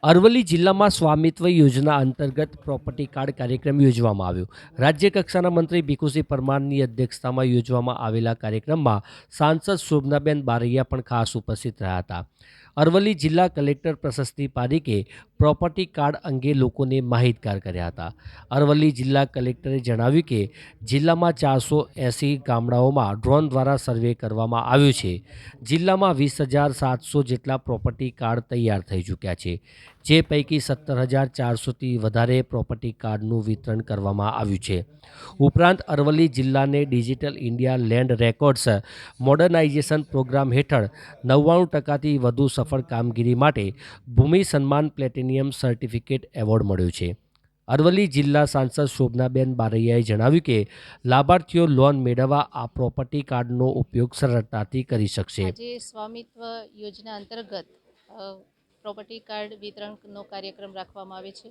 અરવલ્લી જિલ્લામાં સ્વામિત્વ યોજના અંતર્ગત પ્રોપર્ટી કાર્ડ કાર્યક્રમ યોજવામાં આવ્યો. રાજ્ય કક્ષાના મંત્રી ભીખુસિંહ પરમારની અધ્યક્ષતામાં યોજવામાં આવેલા કાર્યક્રમમાં સાંસદ શોભનાબેન બારૈયા પણ ખાસ ઉપસ્થિત રહ્યા હતા. અરવલ્લી જિલ્લા કલેક્ટર પ્રશસ્તિ પારીકે પ્રોપર્ટી કાર્ડ અંગે લોકોને માહિતગાર કર્યા હતા. અરવલ્લી જિલ્લા કલેક્ટરે જણાવ્યું કે જિલ્લામાં 480 ગામડાઓમાં ડ્રોન દ્વારા સર્વે કરવામાં આવ્યો છે. જિલ્લામાં 20,700 જેટલા પ્રોપર્ટી કાર્ડ તૈયાર થઈ ચૂક્યા છે, જે પૈકી 17,400થી વધારે પ્રોપર્ટી કાર્ડનું વિતરણ કરવામાં આવ્યું છે. ઉપરાંત અરવલ્લી જિલ્લાને digital India land records modernisation programme હેઠળ 99%થી વધુ સફળ કામગીરી માટે ભૂમિ સન્માન પ્લેટિનિયમ સર્ટિફિકેટ એવોર્ડ મળ્યો છે. અરવલ્લી જિલ્લા સાંસદ શોભનાબેન બારૈયાએ જણાવ્યું કે લાભાર્થીઓ લોન મેળવવા આ પ્રોપર્ટી કાર્ડનો ઉપયોગ સરળતાથી કરી શકશે. આજે સ્વામિત્વ યોજના અંતર્ગત પ્રોપર્ટી કાર્ડ વિતરણનો કાર્યક્રમ રાખવામાં આવે છે.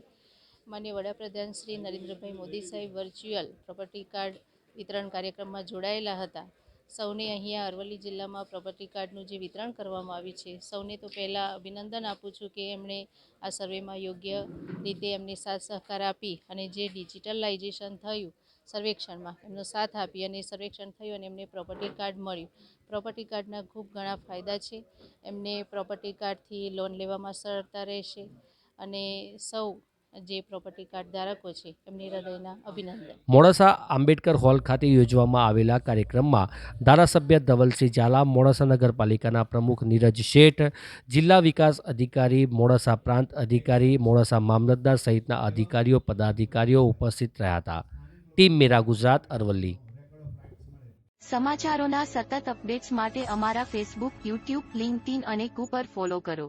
માનનીય વડાપ્રધાન શ્રી નરેન્દ્રભાઈ મોદી સાહેબ વર્ચ્યુઅલ પ્રોપર્ટી કાર્ડ વિતરણ કાર્યક્રમમાં જોડાયેલા હતા. સૌને અહીંયા અરવલ્લી જિલ્લામાં પ્રોપર્ટી કાર્ડનું જે વિતરણ કરવામાં આવ્યું છે, સૌને તો પહેલાં અભિનંદન આપું છું કે એમણે આ સર્વેમાં યોગ્ય રીતે એમને સાથ સહકાર આપી અને જે ડિજિટલાઇઝેશન થયું સર્વેક્ષણમાં એમનો સાથ આપી અને સર્વેક્ષણ થયું અને એમને પ્રોપર્ટી કાર્ડ મળ્યું. પ્રોપર્ટી કાર્ડના ખૂબ ઘણા ફાયદા છે. એમને પ્રોપર્ટી કાર્ડથી લોન લેવામાં સરળતા રહેશે અને સૌ જે પ્રોપર્ટી કાર્ડ ધારકો છે એમની હૃદયના અભિનંદન. મોડાસા આંબેડકર હોલ ખાતે યોજવામાં આવેલા કાર્યક્રમમાં ધારાસભ્ય ધવલસિંહ ઝાલા, મોડાસા નગરપાલિકાના પ્રમુખ નીરજ શેઠ, જિલ્લા વિકાસ અધિકારી મોડાસા, પ્રાંત અધિકારી મોડાસા, મામલતદાર સહિતના અધિકારીઓ પદાધિકારીઓ ઉપસ્થિત રહ્યા હતા. ટીમ મેરા ગુજરાત, અરવલ્લી. સમાચારોના સતત અપડેટ્સ માટે અમારા ફેસબુક, યુટ્યુબ, લિંક્ડઇન અને પર ફોલો કરો.